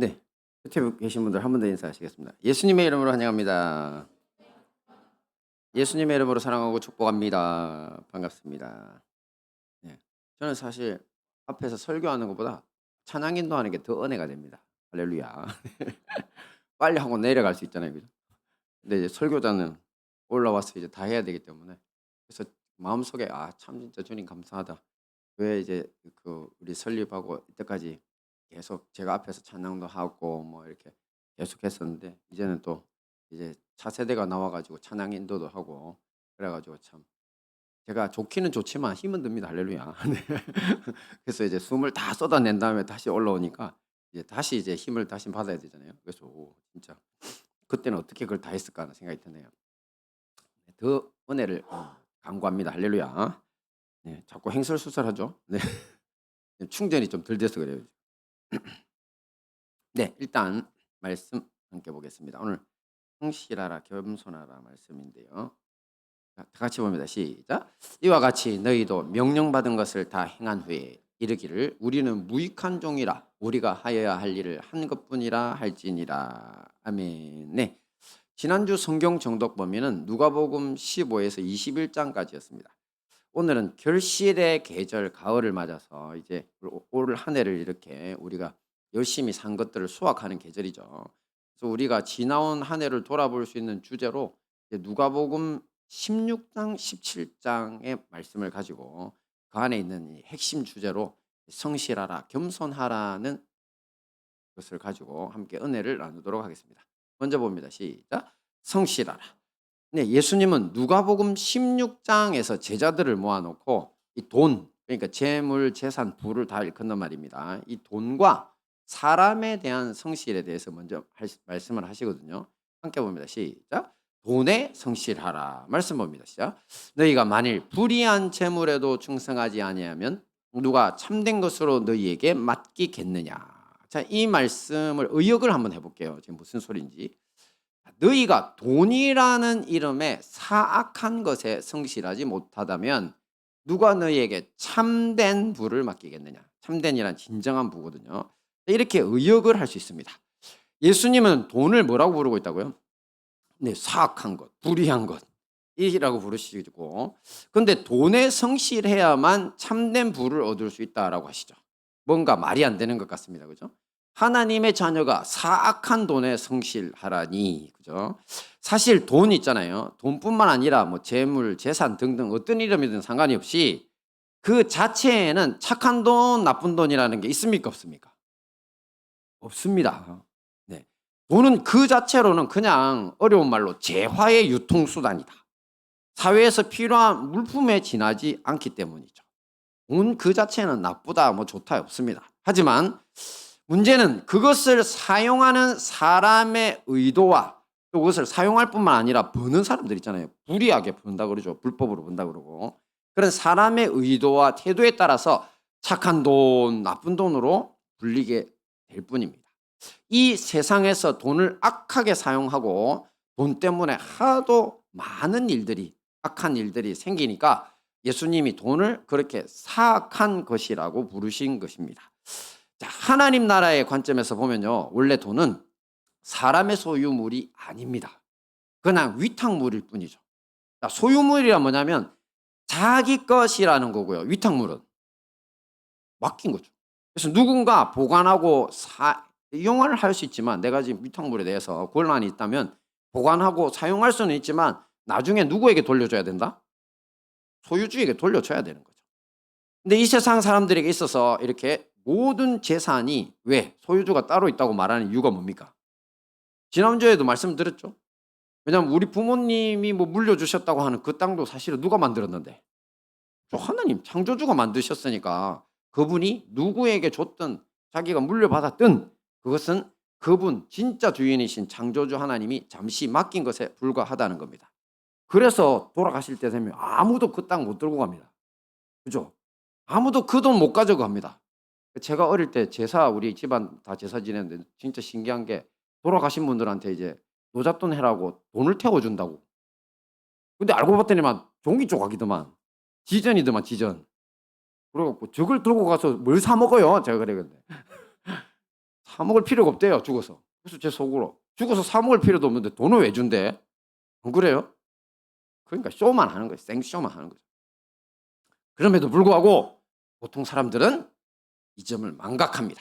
네. 유튜브 계신 분들 한 번 더 인사하시겠습니다. 예수님의 이름으로 환영합니다. 예수님의 이름으로 사랑하고 축복합니다. 반갑습니다. 네. 저는 사실 앞에서 설교하는 것보다 찬양 인도하는 게 더 은혜가 됩니다. 할렐루야. 빨리 하고 내려갈 수 있잖아요. 그죠? 근데 이제 설교자는 올라와서 이제 다 해야 되기 때문에 그래서 마음속에 '아 참 진짜 주님 감사하다.' 왜 이제 우리 설립하고 이때까지 계속 제가 앞에서 찬양도 하고 뭐 이렇게 계속 했었는데 이제는 또 이제 차세대가 나와 가지고 찬양 인도도 하고 그래 가지고 참 제가 좋기는 좋지만 힘은 듭니다. 할렐루야. 네. 그래서 이제 숨을 다 쏟아낸 다음에 다시 올라오니까 이제 다시 이제 힘을 다시 받아야 되잖아요. 그래서 진짜 '그때는 어떻게 그걸 다 했을까.' 하는 생각이 드네요. 더 은혜를 간구합니다. 할렐루야. 네. 자꾸 행설수설하죠. 네. 충전이 좀 덜 돼서 그래요. 네. 일단 말씀 함께 보겠습니다. 오늘 성실하라 겸손하라 말씀인데요. 자 다 같이 봅니다. 시작. 이와 같이 너희도 명령받은 것을 다 행한 후에 이르기를 우리는 무익한 종이라 우리가 하여야 할 일을 한 것뿐이라 할지니라. 아멘. 네. 지난주 성경 정독 범위는 누가복음 15에서 21장까지였습니다. 오늘은 결실의 계절 가을을 맞아서 이제 올 한 해를 이렇게 우리가 열심히 산 것들을 수확하는 계절이죠. 그래서 우리가 지나온 한 해를 돌아볼 수 있는 주제로 이제 누가복음 16장, 17장의 말씀을 가지고 그 안에 있는 이 핵심 주제로 성실하라, 겸손하라는 것을 가지고 함께 은혜를 나누도록 하겠습니다. 먼저 봅니다. 시작. 성실하라. 네, 예수님은 누가복음 16장에서 제자들을 모아놓고 이 돈, 그러니까 재물, 재산, 부를 다 일컫는 말입니다. 이 돈과 사람에 대한 성실에 대해서 먼저 말씀을 하시거든요. 함께 봅니다. 시작. 돈에 성실하라. 말씀 봅니다. 시작. 너희가 만일 불의한 재물에도 충성하지 아니하면 누가 참된 것으로 너희에게 맡기겠느냐. 자, 이 말씀을 의역을 한번 해볼게요. 지금 무슨 소리인지. 너희가 돈이라는 이름의 사악한 것에 성실하지 못하다면 누가 너희에게 참된 부를 맡기겠느냐. 참된이란 진정한 부거든요. 이렇게 의역을 할 수 있습니다. 예수님은 돈을 뭐라고 부르고 있다고요? 네, 사악한 것, 불의한 것 이라고 부르시고, 근데 돈에 성실해야만 참된 부를 얻을 수 있다라고 하시죠. 뭔가 말이 안 되는 것 같습니다. 그죠? 하나님의 자녀가 사악한 돈에 성실하라니. 그죠? 사실 돈 있잖아요. 돈뿐만 아니라 뭐 재물, 재산 등등 어떤 이름이든 상관이 없이 그 자체에는 착한 돈, 나쁜 돈이라는 게 있습니까? 없습니까? 없습니다. 네. 돈은 그 자체로는 그냥 어려운 말로 재화의 유통수단이다. 사회에서 필요한 물품에 지나지 않기 때문이죠. 돈 그 자체는 나쁘다, 뭐 좋다 없습니다. 하지만 문제는 그것을 사용하는 사람의 의도와 또 그것을 사용할 뿐만 아니라 버는 사람들 있잖아요. 불이하게 번다 그러죠. 불법으로 번다 그러고. 그런 사람의 의도와 태도에 따라서 착한 돈, 나쁜 돈으로 불리게 될 뿐입니다. 이 세상에서 돈을 악하게 사용하고 돈 때문에 하도 많은 일들이 악한 일들이 생기니까 예수님이 돈을 그렇게 사악한 것이라고 부르신 것입니다. 자, 하나님 나라의 관점에서 보면요. 원래 돈은 사람의 소유물이 아닙니다. 그냥 위탁물일 뿐이죠. 자, 소유물이란 뭐냐면 자기 것이라는 거고요. 위탁물은 맡긴 거죠. 그래서 누군가 보관하고 이용을 할 수 있지만 내가 지금 위탁물에 대해서 권한이 있다면 보관하고 사용할 수는 있지만 나중에 누구에게 돌려줘야 된다? 소유주에게 돌려줘야 되는 거죠. 근데 이 세상 사람들에게 있어서 이렇게 모든 재산이 왜 소유주가 따로 있다고 말하는 이유가 뭡니까? 지난주에도 말씀드렸죠. 왜냐하면 우리 부모님이 뭐 물려주셨다고 하는 그 땅도 사실은 누가 만들었는데? 하나님 창조주가 만드셨으니까 그분이 누구에게 줬든 자기가 물려받았든 그것은 그분 진짜 주인이신 창조주 하나님이 잠시 맡긴 것에 불과하다는 겁니다. 그래서 돌아가실 때 되면 아무도 그 땅 못 들고 갑니다. 그죠? 아무도 그 돈 못 가져갑니다. 제가 어릴 때 제사 우리 집안 다 제사 지냈는데 진짜 신기한 게 돌아가신 분들한테 이제 노잣돈 해라고 돈을 태워준다고. 근데 알고 봤더니만 종이 조각이더만. 지전이더만 지전. 그래 갖고 저걸 들고 가서 뭘 사 먹어요? 제가 그래 근데. 사 먹을 필요가 없대요, 죽어서. 그래서 제 속으로 죽어서 사 먹을 필요도 없는데 돈을 왜 준대? 안 그래요? 그러니까 쇼만 하는 거예요. 생쇼만 하는 거죠. 그럼에도 불구하고 보통 사람들은 이 점을 망각합니다.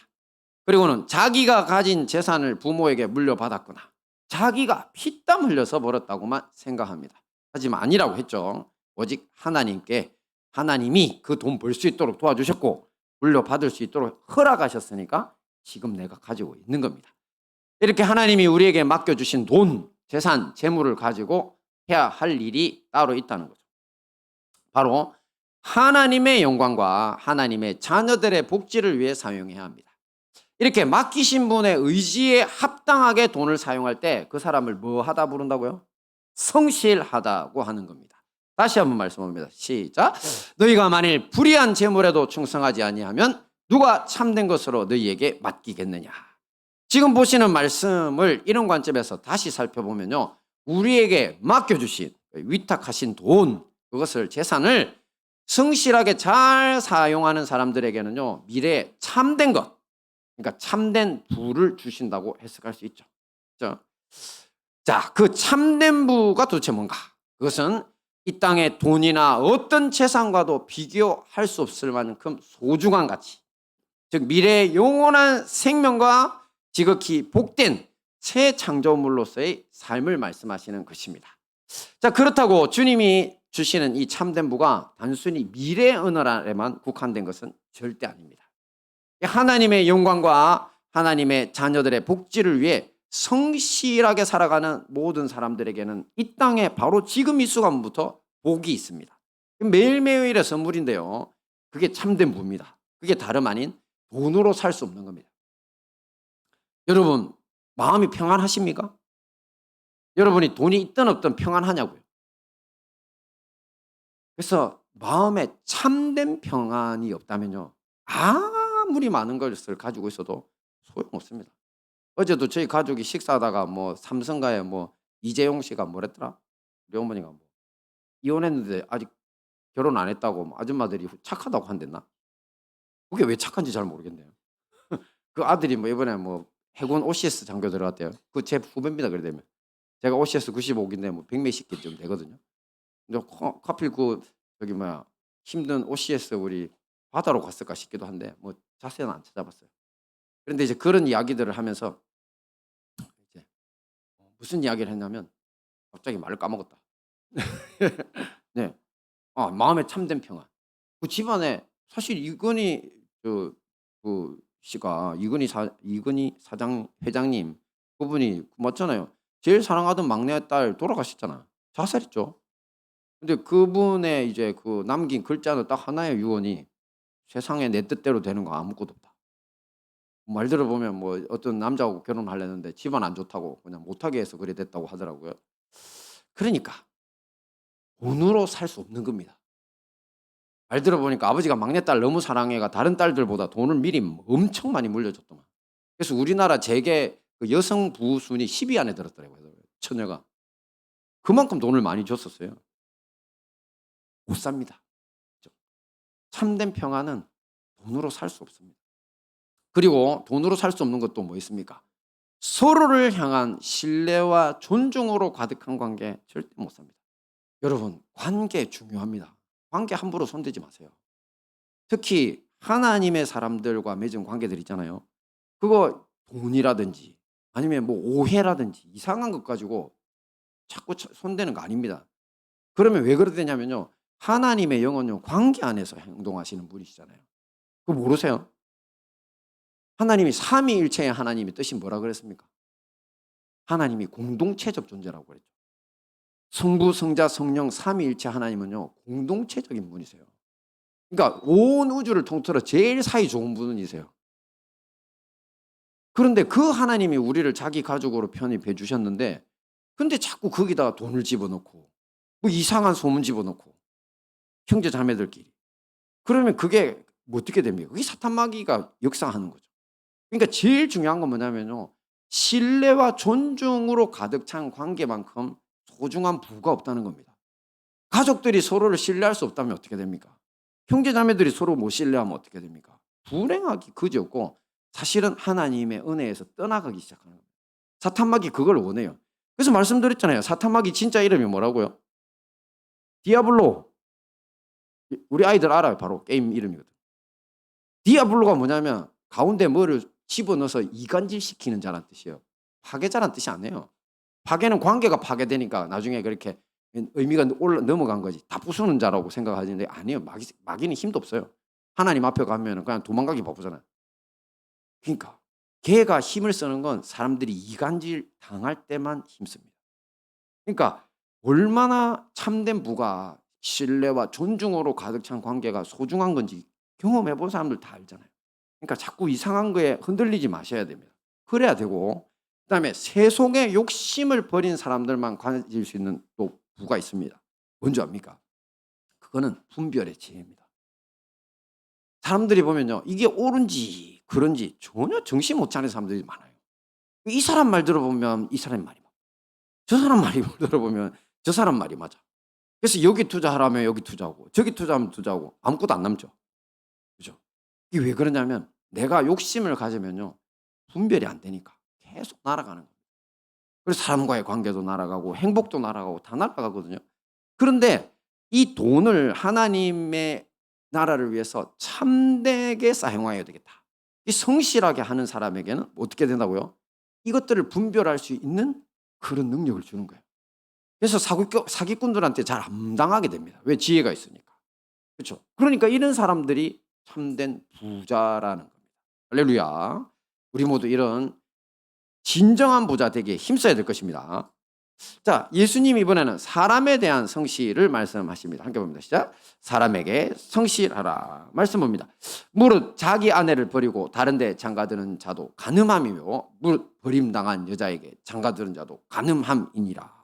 그리고는 자기가 가진 재산을 부모에게 물려받았거나 자기가 피땀 흘려서 벌었다고만 생각합니다. 하지만 아니라고 했죠. 오직 하나님이 그 돈 벌 수 있도록 도와주셨고 물려받을 수 있도록 허락하셨으니까 지금 내가 가지고 있는 겁니다. 이렇게 하나님이 우리에게 맡겨주신 돈, 재산, 재물을 가지고 해야 할 일이 따로 있다는 거죠. 바로 하나님의 영광과 하나님의 자녀들의 복지를 위해 사용해야 합니다. 이렇게 맡기신 분의 의지에 합당하게 돈을 사용할 때 그 사람을 뭐 하다 부른다고요? 성실하다고 하는 겁니다. 다시 한번 말씀합니다. 시작. 너희가 만일 불의한 재물에도 충성하지 아니하면 누가 참된 것으로 너희에게 맡기겠느냐. 지금 보시는 말씀을 이런 관점에서 다시 살펴보면요. 우리에게 맡겨주신 위탁하신 돈, 그것을 재산을 성실하게 잘 사용하는 사람들에게는요. 미래에 참된 것, 그러니까 참된 부를 주신다고 해석할 수 있죠. 그렇죠? 자, 그 참된 부가 도대체 뭔가? 그것은 이 땅의 돈이나 어떤 재산과도 비교할 수 없을 만큼 소중한 가치, 즉 미래의 영원한 생명과 지극히 복된 새 창조물로서의 삶을 말씀하시는 것입니다. 자, 그렇다고 주님이 주시는 이 참된 부가 단순히 미래 언어에만 국한된 것은 절대 아닙니다. 하나님의 영광과 하나님의 자녀들의 복지를 위해 성실하게 살아가는 모든 사람들에게는 이 땅에 바로 지금 이 순간부터 복이 있습니다. 매일매일의 선물인데요. 그게 참된 부입니다. 그게 다름 아닌 돈으로 살 수 없는 겁니다. 여러분, 마음이 평안하십니까? 여러분이 돈이 있든 없든 평안하냐고요. 그래서 마음에 참된 평안이 없다면요. 아무리 많은 것을 가지고 있어도 소용없습니다. 어제도 저희 가족이 식사하다가 삼성가에 이재용 씨가 뭐랬더라? 우리 어머니가 이혼했는데 아직 결혼 안 했다고 아줌마들이 착하다고 한댔나? 그게 왜 착한지 잘 모르겠네요. 그 아들이 이번에 해군 OCS 장교 들어갔대요. 그 제 후배입니다. 그러면 제가 OCS 95기인데 100몇십 개쯤 되거든요. 근데 하필 힘든 OCS 우리 바다로 갔을까 싶기도 한데 자세는 안 찾아봤어요. 그런데 이제 그런 이야기들을 하면서 이제 무슨 이야기를 했냐면 갑자기 말을 까먹었다. 네, 마음에 참된 평안. 그 집안에 사실 그 씨가 이건희 회장님 그분이 맞잖아요. 제일 사랑하던 막내 딸 돌아가셨잖아. 자살했죠. 근데 그분의 이제 그 남긴 글자는 딱 하나의 유언이 세상에 내 뜻대로 되는 거 아무것도 없다. 말 들어보면 어떤 남자하고 결혼하려는데 집안 안 좋다고 그냥 못하게 해서 그래 됐다고 하더라고요. 그러니까 돈으로 살 수 없는 겁니다. 말 들어보니까 아버지가 막내딸 너무 사랑해가 다른 딸들보다 돈을 미리 엄청 많이 물려줬더만. 그래서 우리나라 재계 그 여성 부부 순위 10위 안에 들었더라고요. 처녀가. 그만큼 돈을 많이 줬었어요. 못 삽니다. 참된 평안은 돈으로 살 수 없습니다. 그리고 돈으로 살 수 없는 것도 뭐 있습니까? 서로를 향한 신뢰와 존중으로 가득한 관계 절대 못 삽니다. 여러분, 관계 중요합니다. 관계 함부로 손대지 마세요. 특히 하나님의 사람들과 맺은 관계들 있잖아요. 그거 돈이라든지 아니면 오해라든지 이상한 것 가지고 자꾸 손대는 거 아닙니다. 그러면 왜 그렇게 되냐면요. 하나님의 영혼은 관계 안에서 행동하시는 분이시잖아요. 그거 모르세요? 하나님이 삼위일체의 하나님의 뜻이 뭐라 그랬습니까? 하나님이 공동체적 존재라고 그랬죠. 성부, 성자, 성령 삼위일체 하나님은요. 공동체적인 분이세요. 그러니까 온 우주를 통틀어 제일 사이 좋은 분이세요. 그런데 그 하나님이 우리를 자기 가족으로 편입해 주셨는데 근데 자꾸 거기다가 돈을 집어넣고 이상한 소문 집어넣고 형제 자매들끼리 그러면 그게 어떻게 됩니까? 그게 사탄 마귀가 역사하는 거죠. 그러니까 제일 중요한 건 뭐냐면요. 신뢰와 존중으로 가득 찬 관계만큼 소중한 부가 없다는 겁니다. 가족들이 서로를 신뢰할 수 없다면 어떻게 됩니까? 형제 자매들이 서로 못 신뢰하면 어떻게 됩니까? 불행하기 그지없고 사실은 하나님의 은혜에서 떠나가기 시작하는 겁니다. 사탄마귀 그걸 원해요. 그래서 말씀드렸잖아요. 사탄마귀 진짜 이름이 뭐라고요? 디아블로. 우리 아이들 알아요. 바로 게임 이름이거든. 디아블로가 뭐냐면 가운데 뭐를 집어넣어서 이간질시키는 자란 뜻이에요. 파괴자란 뜻이 아니에요. 파괴는 관계가 파괴되니까 나중에 그렇게 의미가 넘어간 거지. 다 부수는 자라고 생각하는데 아니에요. 마귀는 힘도 없어요. 하나님 앞에 가면 그냥 도망가기 바쁘잖아요. 그러니까 걔가 힘을 쓰는 건 사람들이 이간질 당할 때만 힘씁니다. 그러니까 얼마나 참된 부가 신뢰와 존중으로 가득 찬 관계가 소중한 건지 경험해 본 사람들 다 알잖아요. 그러니까 자꾸 이상한 거에 흔들리지 마셔야 됩니다. 그래야 되고, 그다음에 세속의 욕심을 버린 사람들만 가질 수 있는 또 부가 있습니다. 뭔지 압니까? 그거는 분별의 지혜입니다. 사람들이 보면요, 이게 옳은지 그런지 전혀 정신 못 차리는 사람들이 많아요. 이 사람 말 들어보면 이 사람 말이 맞아. 저 사람 말이 들어보면 저 사람 말이 맞아. 그래서 여기 투자하라면 여기 투자하고 저기 투자하면 투자하고 아무것도 안 남죠. 그죠? 이게 왜 그러냐면 내가 욕심을 가지면요, 분별이 안 되니까 계속 날아가는 거예요. 그래서 사람과의 관계도 날아가고 행복도 날아가고 다 날아가거든요. 그런데 이 돈을 하나님의 나라를 위해서 참되게 사용해야 되겠다. 이 성실하게 하는 사람에게는 어떻게 된다고요? 이것들을 분별할 수 있는 그런 능력을 주는 거예요. 그래서 사기꾼들한테 잘 안 당하게 됩니다. 왜? 지혜가 있으니까. 그렇죠? 그러니까 이런 사람들이 참된 부자라는 겁니다. 할렐루야. 우리 모두 이런 진정한 부자 되기에 힘써야 될 것입니다. 자, 예수님 이번에는 사람에 대한 성실을 말씀하십니다. 함께 봅니다. 시작. 사람에게 성실하라. 말씀 봅니다. 무릇 자기 아내를 버리고 다른 데 장가드는 자도 간음함이며 무릇 버림당한 여자에게 장가드는 자도 간음함이니라.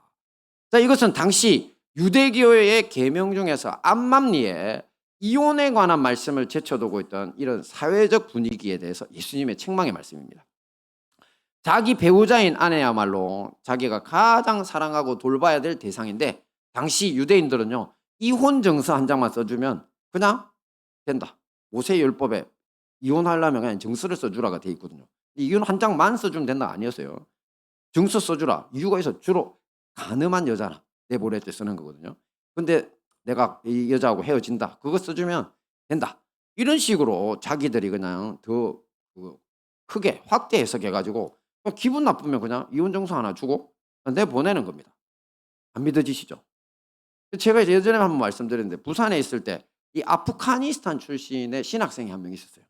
자, 이것은 당시 유대교의 계명 중에서 암맘리에 이혼에 관한 말씀을 제쳐두고 있던 이런 사회적 분위기에 대해서 예수님의 책망의 말씀입니다. 자기 배우자인 아내야말로 자기가 가장 사랑하고 돌봐야 될 대상인데 당시 유대인들은요, 이혼 정서 한 장만 써주면 그냥 된다. 모세율법에 이혼하려면 그냥 정서를 써주라가 돼 있거든요. 이혼 한 장만 써주면 된다 아니었어요. 정서 써주라. 이유가 있어. 주로 가늠한 여자나 내보낼 때 쓰는 거거든요. 근데 내가 이 여자하고 헤어진다. 그거 써주면 된다. 이런 식으로 자기들이 그냥 더 크게 확대 해석해가지고 기분 나쁘면 그냥 이혼 정서 하나 주고 내보내는 겁니다. 안 믿어지시죠? 제가 예전에 한번 말씀드렸는데 부산에 있을 때 이 아프가니스탄 출신의 신학생이 한 명 있었어요.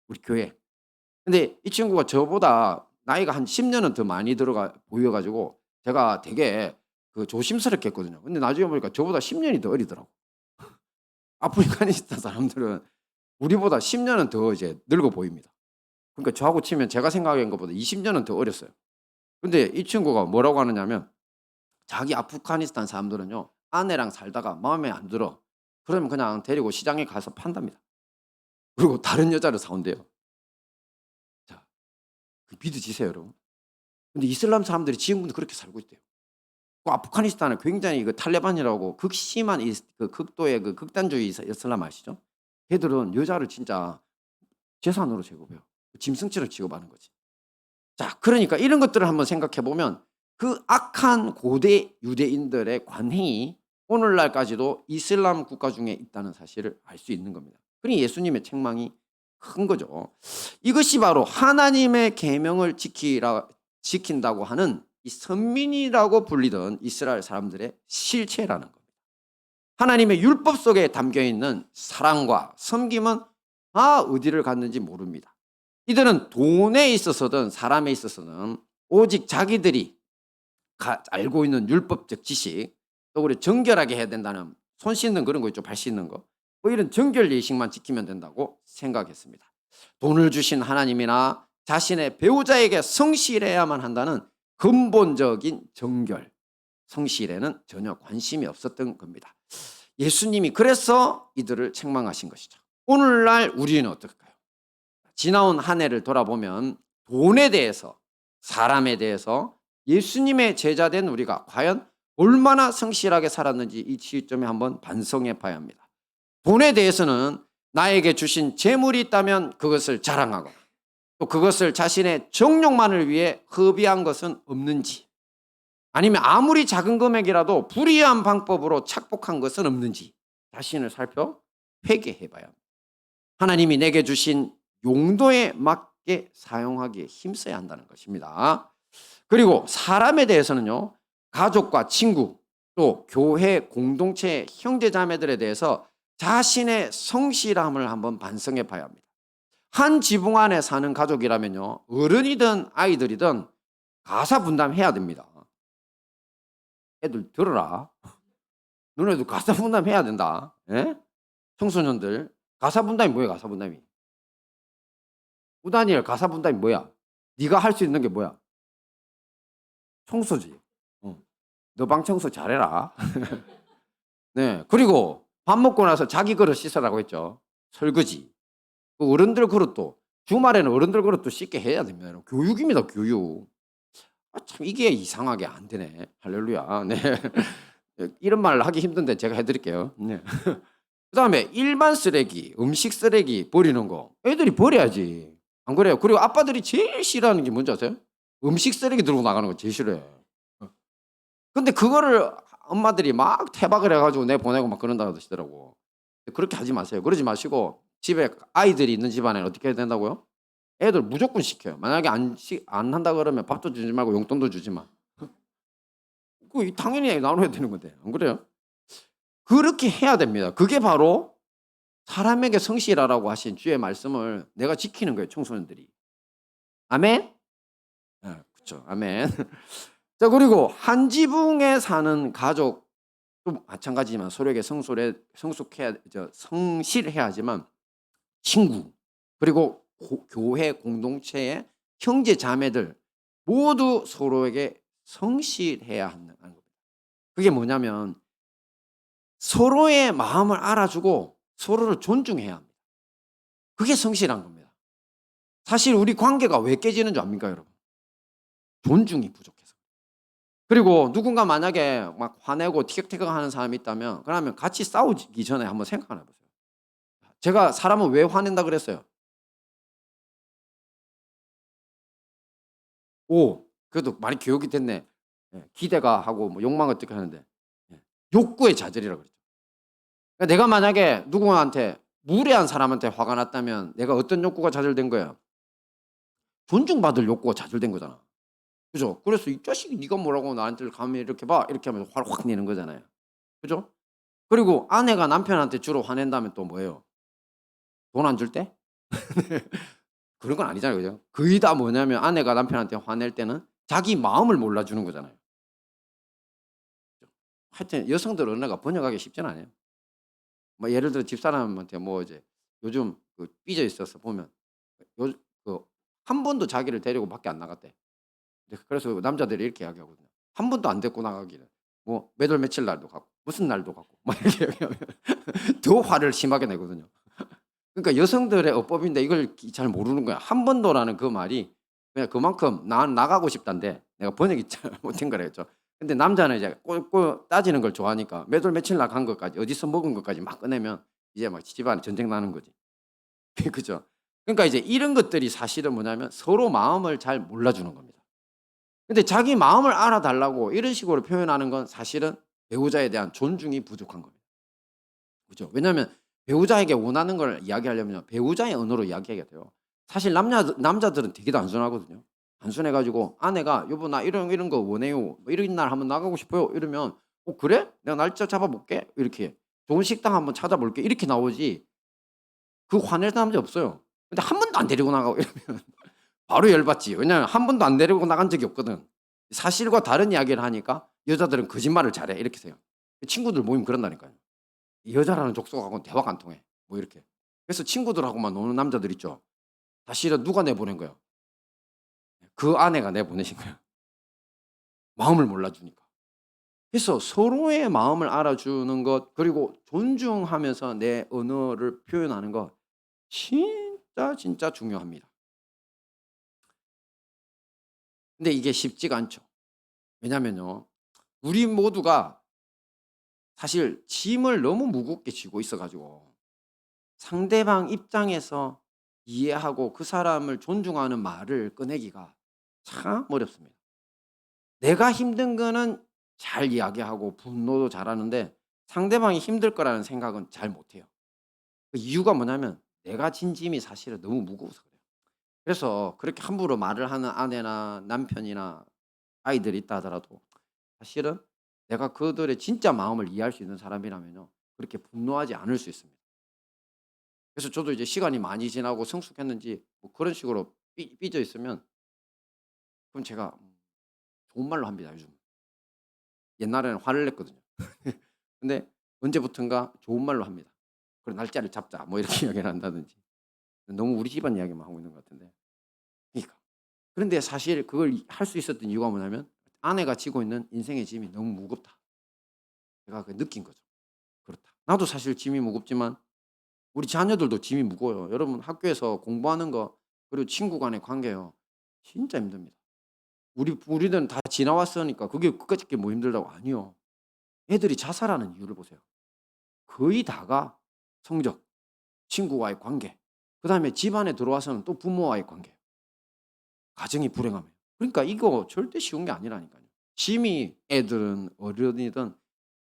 우리 교회. 근데 이 친구가 저보다 나이가 한 10년은 더 많이 들어가 보여가지고 제가 되게 조심스럽게 했거든요. 근데 나중에 보니까 저보다 10년이 더 어리더라고. 아프가니스탄 사람들은 우리보다 10년은 더 이제 늙어 보입니다. 그러니까 저하고 치면 제가 생각한 것보다 20년은 더 어렸어요. 근데 이 친구가 뭐라고 하느냐면 자기 아프가니스탄 사람들은요, 아내랑 살다가 마음에 안 들어. 그러면 그냥 데리고 시장에 가서 판답니다. 그리고 다른 여자를 사온대요. 자, 믿으시세요, 여러분? 근데 이슬람 사람들이 지금도 그렇게 살고 있대요. 아프가니스탄은 굉장히 탈레반이라고 극심한 극도의 극단주의 이슬람 아시죠? 걔들은 여자를 진짜 재산으로 취급해요. 짐승처럼 취급하는 거지. 자, 그러니까 이런 것들을 한번 생각해 보면 그 악한 고대 유대인들의 관행이 오늘날까지도 이슬람 국가 중에 있다는 사실을 알 수 있는 겁니다. 그러니 예수님의 책망이 큰 거죠. 이것이 바로 하나님의 계명을 지킨다고 하는 이 선민이라고 불리던 이스라엘 사람들의 실체라는 겁니다. 하나님의 율법 속에 담겨있는 사랑과 섬김은 다 어디를 갔는지 모릅니다. 이들은 돈에 있어서든 사람에 있어서는 오직 자기들이 알고 있는 율법적 지식, 또 우리 정결하게 해야 된다는 손 씻는 그런 거 있죠. 발 씻는 거. 뭐 이런 정결 예식만 지키면 된다고 생각했습니다. 돈을 주신 하나님이나 자신의 배우자에게 성실해야만 한다는 근본적인 정결, 성실에는 전혀 관심이 없었던 겁니다. 예수님이 그래서 이들을 책망하신 것이죠. 오늘날 우리는 어떨까요? 지나온 한 해를 돌아보면 돈에 대해서, 사람에 대해서 예수님의 제자된 우리가 과연 얼마나 성실하게 살았는지 이 시점에 한번 반성해 봐야 합니다. 돈에 대해서는 나에게 주신 재물이 있다면 그것을 자랑하거나 또 그것을 자신의 정욕만을 위해 허비한 것은 없는지, 아니면 아무리 작은 금액이라도 불의한 방법으로 착복한 것은 없는지 자신을 살펴 회개해 봐야 합니다. 하나님이 내게 주신 용도에 맞게 사용하기에 힘써야 한다는 것입니다. 그리고 사람에 대해서는요, 가족과 친구, 또 교회 공동체 형제 자매들에 대해서 자신의 성실함을 한번 반성해 봐야 합니다. 한 지붕 안에 사는 가족이라면요, 어른이든 아이들이든 가사 분담해야 됩니다. 애들 들어라. 너네도 가사 분담해야 된다. 예? 청소년들 가사 분담이 뭐예요? 가사 분담이. 우다니엘 가사 분담이 뭐야? 네가 할 수 있는 게 뭐야? 청소지. 어. 너 방 청소 잘해라. 네. 그리고 밥 먹고 나서 자기 그릇 씻으라고 했죠. 설거지. 그 어른들 그릇도 주말에는 어른들 그릇도 씻게 해야 됩니다. 교육입니다. 교육. 참 이게 이상하게 안 되네. 할렐루야. 네. 이런 말 하기 힘든데 제가 해드릴게요. 네. 그다음에 일반 쓰레기, 음식 쓰레기 버리는 거 애들이 버려야지. 안 그래요? 그리고 아빠들이 제일 싫어하는 게 뭔지 아세요? 음식 쓰레기 들고 나가는 거 제일 싫어해. 근데 그거를 엄마들이 막 태박을 해가지고 내 보내고 막 그런다고 하시더라고. 그렇게 하지 마세요. 그러지 마시고 집에 아이들이 있는 집안에 어떻게 해야 된다고요? 애들 무조건 시켜요. 만약에 안 한다 그러면 밥도 주지 말고 용돈도 주지 마. 그 당연히 나눠야 되는 건데 안 그래요? 그렇게 해야 됩니다. 그게 바로 사람에게 성실하라고 하신 주의 말씀을 내가 지키는 거예요, 청소년들이. 아멘? 아, 그렇죠. 아멘. 자, 그리고 한 지붕에 사는 가족도 마찬가지지만 서로에게 성실해야 하지만 친구, 그리고 교회 공동체의 형제 자매들 모두 서로에게 성실해야 하는 겁니다. 그게 뭐냐면 서로의 마음을 알아주고 서로를 존중해야 합니다. 그게 성실한 겁니다. 사실 우리 관계가 왜 깨지는 줄 압니까, 여러분? 존중이 부족해서. 그리고 누군가 만약에 막 화내고 티격태격 하는 사람이 있다면 그러면 같이 싸우기 전에 한번 생각해 보세요. 제가 사람은 왜 화낸다 그랬어요? 오, 그래도 많이 교육이 됐네. 예, 기대가 하고 뭐 욕망 어떻게 하는데. 예, 욕구의 자절이라고 그랬죠. 그러니까 내가 만약에 누구한테 무례한 사람한테 화가 났다면 내가 어떤 욕구가 좌절된 거예요? 존중받을 욕구가 좌절된 거잖아. 그죠? 그래서 이 자식이 네가 뭐라고 나한테 감히 이렇게 봐 이렇게 하면서 화를 확 내는 거잖아요. 그죠? 그리고 아내가 남편한테 주로 화낸다면 또 뭐예요? 돈 안 줄 때? 그런 건 아니잖아요. 그죠? 거의 다 뭐냐면 아내가 남편한테 화낼 때는 자기 마음을 몰라주는 거잖아요. 하여튼 여성들 언어가 번역하기 쉽지는 않아요. 뭐 예를 들어 집사람한테 뭐 이제 요즘 삐져 있어서 보면 요 그 한 번도 자기를 데리고 밖에 안 나갔대. 네, 그래서 남자들이 이렇게 이야기하거든요. 한 번도 안 데리고 나가기를. 뭐 몇 월 며칠 날도 가고 무슨 날도 가고 막 이렇게 얘기하면 더 화를 심하게 내거든요. 그러니까 여성들의 어법인데 이걸 잘 모르는 거야. 한 번도라는 그 말이 그냥 그만큼 난 나가고 싶단데 내가 번역이 잘 못한 거라겠죠. 근데 남자는 이제 꼴꼴 따지는 걸 좋아하니까 몇 월 며칠 나간 것까지 어디서 먹은 것까지 막 꺼내면 이제 막 집안에 전쟁 나는 거지. 그죠? 그러니까 이제 이런 것들이 사실은 뭐냐면 서로 마음을 잘 몰라주는 겁니다. 근데 자기 마음을 알아달라고 이런 식으로 표현하는 건 사실은 배우자에 대한 존중이 부족한 겁니다. 그죠? 왜냐하면 배우자에게 원하는 걸 이야기하려면 배우자의 언어로 이야기해야 돼요. 사실 남자들은 되게 단순하거든요. 단순해 가지고 아내가 "여보 나 이런 거 원해요. 뭐 이런 날 한번 나가고 싶어요." 이러면 "어 그래? 내가 날짜 잡아 볼게." 이렇게 "좋은 식당 한번 찾아볼게." 이렇게 나오지 그 화낼 남자 없어요. 근데 한 번도 안 데리고 나가고 이러면 바로 열받지. 왜냐하면 한 번도 안 데리고 나간 적이 없거든. 사실과 다른 이야기를 하니까 여자들은 거짓말을 잘해. 이렇게 돼요. 친구들 모이면 그런다니까요. 여자라는 족속하고는 대화가 안 통해. 뭐 이렇게. 그래서 친구들하고만 노는 남자들 있죠. 사실은 누가 내보낸 거예요? 그 아내가 내보내신 거예요. 마음을 몰라주니까. 그래서 서로의 마음을 알아주는 것 그리고 존중하면서 내 언어를 표현하는 것 진짜 중요합니다. 근데 이게 쉽지가 않죠. 왜냐면요. 우리 모두가 사실 짐을 너무 무겁게 지고 있어 가지고 상대방 입장에서 이해하고 그 사람을 존중하는 말을 꺼내기가 참 어렵습니다. 내가 힘든 거는 잘 이야기하고 분노도 잘하는데 상대방이 힘들 거라는 생각은 잘 못해요. 그 이유가 뭐냐면 내가 진 짐이 사실은 너무 무거워서 그래요. 그래서 그렇게 함부로 말을 하는 아내나 남편이나 아이들이 있다 하더라도 사실은 내가 그들의 진짜 마음을 이해할 수 있는 사람이라면요, 그렇게 분노하지 않을 수 있습니다. 그래서 저도 이제 시간이 많이 지나고 성숙했는지 뭐 그런 식으로 삐져 있으면 그럼 제가 좋은 말로 합니다 요즘. 옛날에는 화를 냈거든요. 근데 언제부턴가 좋은 말로 합니다. "그래 날짜를 잡자." 뭐 이렇게 이야기를 한다든지. 너무 우리 집안 이야기만 하고 있는 것 같은데. 그러니까. 그런데 사실 그걸 할 수 있었던 이유가 뭐냐면 아내가 지고 있는 인생의 짐이 너무 무겁다. 제가 그 느낀 거죠. 그렇다. 나도 사실 짐이 무겁지만 우리 자녀들도 짐이 무거워요. 여러분 학교에서 공부하는 거 그리고 친구 간의 관계요. 진짜 힘듭니다. 우리는 다 지나왔으니까 그게 그까짓 게 뭐 힘들다고 아니요. 애들이 자살하는 이유를 보세요. 거의 다가 성적, 친구와의 관계, 그다음에 집안에 들어와서는 또 부모와의 관계, 가정이 불행하면. 그러니까 이거 절대 쉬운 게 아니라니까요. 짐이 애들은 어른이든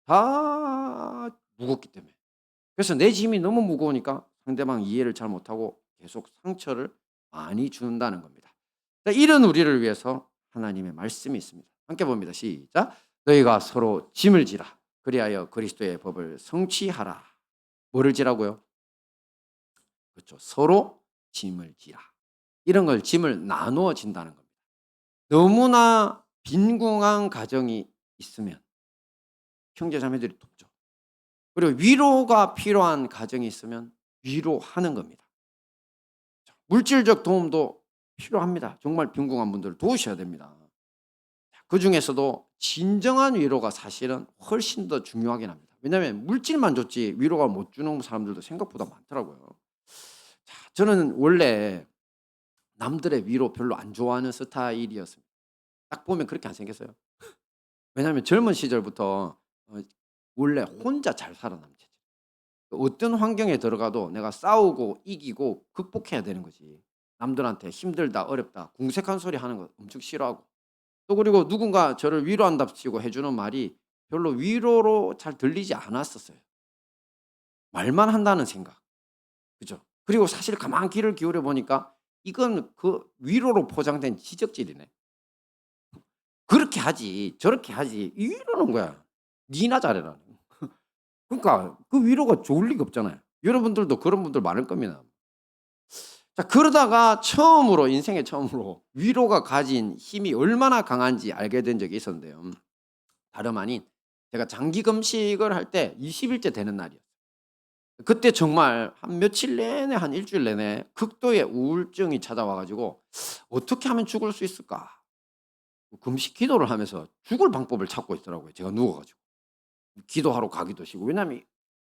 다 무겁기 때문에. 그래서 내 짐이 너무 무거우니까 상대방 이해를 잘 못하고 계속 상처를 많이 준다는 겁니다. 자, 이런 우리를 위해서 하나님의 말씀이 있습니다. 함께 봅니다. 시작. 너희가 서로 짐을 지라. 그리하여 그리스도의 법을 성취하라. 뭐를 지라고요? 그렇죠. 서로 짐을 지라. 이런 걸 짐을 나누어 진다는 겁니다. 너무나 빈궁한 가정이 있으면 형제 자매들이 돕죠. 그리고 위로가 필요한 가정이 있으면 위로하는 겁니다. 물질적 도움도 필요합니다. 정말 빈궁한 분들을 도우셔야 됩니다. 그중에서도 진정한 위로가 사실은 훨씬 더 중요하긴 합니다. 왜냐하면 물질만 줬지 위로가 못 주는 사람들도 생각보다 많더라고요. 자, 저는 원래 남들의 위로 별로 안 좋아하는 스타일이었습니다. 딱 보면 그렇게 안 생겼어요. 왜냐하면 젊은 시절부터 원래 혼자 잘 살아남은 체질. 어떤 환경에 들어가도 내가 싸우고 이기고 극복해야 되는 거지. 남들한테 힘들다 어렵다 궁색한 소리 하는 거 엄청 싫어하고 또 그리고 누군가 저를 위로한답시고 해 주는 말이 별로 위로로 잘 들리지 않았었어요. 말만 한다는 생각. 그죠? 그리고 사실 가만 귀를 기울여 보니까 이건 그 위로로 포장된 지적질이네. 그렇게 하지 저렇게 하지 이러는 거야. "니나 잘해라." 그러니까 그 위로가 좋을 리가 없잖아요. 여러분들도 그런 분들 많을 겁니다. 자, 그러다가 처음으로 인생의 처음으로 위로가 가진 힘이 얼마나 강한지 알게 된 적이 있었는데요. 다름 아닌 제가 장기 금식을 할 때 20 일째 되는 날이었어요. 그때 정말 한 며칠 내내 한 일 주일 내내 극도의 우울증이 찾아와 가지고 '어떻게 하면 죽을 수 있을까?' 금식 기도를 하면서 죽을 방법을 찾고 있더라고요, 제가 누워 가지고. 기도하러 가기도 싫고. 왜냐하면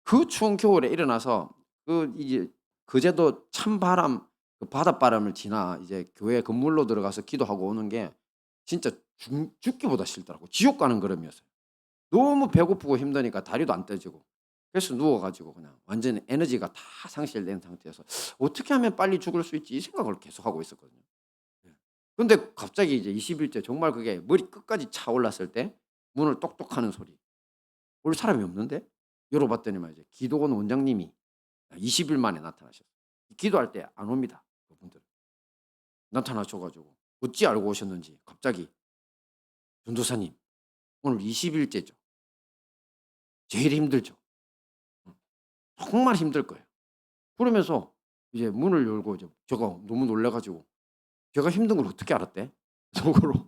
그 추운 겨울에 일어나서 그 이제 그제도 찬바람 그 바닷바람을 지나 이제 교회 건물로 들어가서 기도하고 오는 게 진짜 죽기보다 싫더라고요. 지옥 가는 걸음이었어요. 너무 배고프고 힘드니까 다리도 안 떠지고. 그래서 누워 가지고 그냥 완전히 에너지가 다 상실된 상태여서 '어떻게 하면 빨리 죽을 수 있지?' 이 생각을 계속하고 있었거든요. 예. 근데 갑자기 이제 20 일째 정말 그게 머리 끝까지 차올랐을 때 문을 똑똑하는 소리. 올 사람이 없는데? 열어봤더니만 이제 기도원 원장님이 20일 만에 나타나셨어요. 기도할 때 안 옵니다, 그분들은. 나타나셔 가지고 어찌 알고 오셨는지 갑자기 "전도사님 오늘 20 일째죠. 제일 힘들죠. 어 정말 힘들 거예요." 그러면서 이제 문을 열고 이제 제가 너무 놀라 가지고 제가 힘든 걸 어떻게 알았대? 속으로.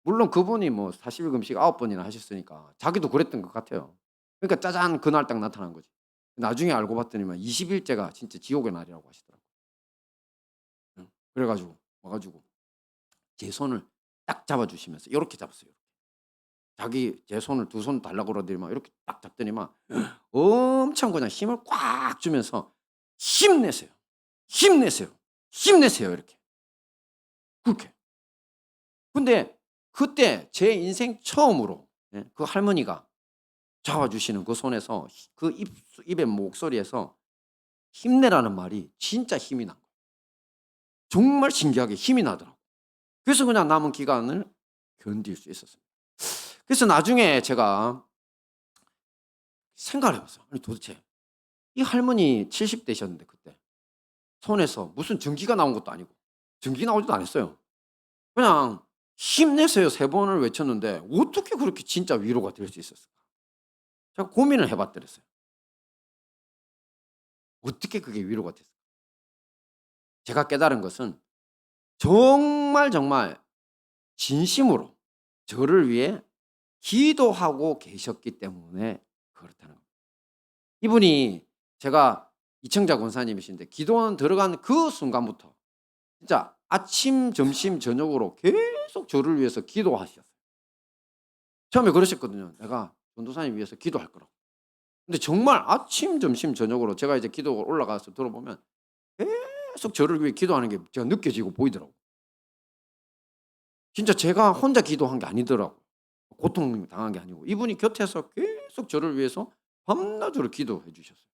물론 그분이 뭐 40일 금식 9 번이나 하셨으니까 자기도 그랬던 것 같아요. 그러니까 짜잔 그날 딱 나타난 거지. 나중에 알고 봤더니만 20 일째가 진짜 지옥의 날이라고 하시더라고요. 그래 가지고 와 가지고 제 손을 딱 잡아 주시면서 요렇게 잡았어요. 자기 제 손을 두 손 달라고 그러더니만 이렇게 딱 잡더니만 엄청 그냥 힘을 꽉 주면서 "힘내세요. 힘내세요. 힘내세요." 이렇게. 그렇게. 근데 그때 제 인생 처음으로 예 그 할머니가 잡아 주시는 그 손에서 그 입 입의 목소리에서 힘내라는 말이 진짜 힘이 난 거예요. 정말 신기하게 힘이 나더라고요. 그래서 그냥 남은 기간을 견딜 수 있었어요. 그래서 나중에 제가 생각을 해 봤어요. 아니 도대체 이 할머니 70 되셨는데 그때 손에서 무슨 전기가 나온 것도 아니고 전기 나오지도 않았어요. 그냥 "힘내세요." 3 번을 외쳤는데 어떻게 그렇게 진짜 위로가 될 수 있었을까? 제가 고민을 해 봤더랬어요. 어떻게 그게 위로가 됐을까? 제가 깨달은 것은 정말, 정말 진심으로 저를 위해 기도하고 계셨기 때문에 그렇다는 겁니다. 이분이 제가 이청자 권사님이신데 기도원 들어간 그 순간부터 진짜 아침, 점심, 저녁으로 계속 저를 위해서 기도하셨어요. 처음에 그러셨거든요. "내가 전도사님 위해서 기도할 거라고." 근데 정말 아침, 점심, 저녁으로 제가 이제 기도 올라가서 들어보면 계속 저를 위해 기도하는 게 제가 느껴지고 보이더라고요. 진짜 제가 혼자 기도한 게 아니더라고요. 고통 당한 게 아니고 이분이 곁에서 계속 저를 위해서 밤낮으로 기도해 주셨어요.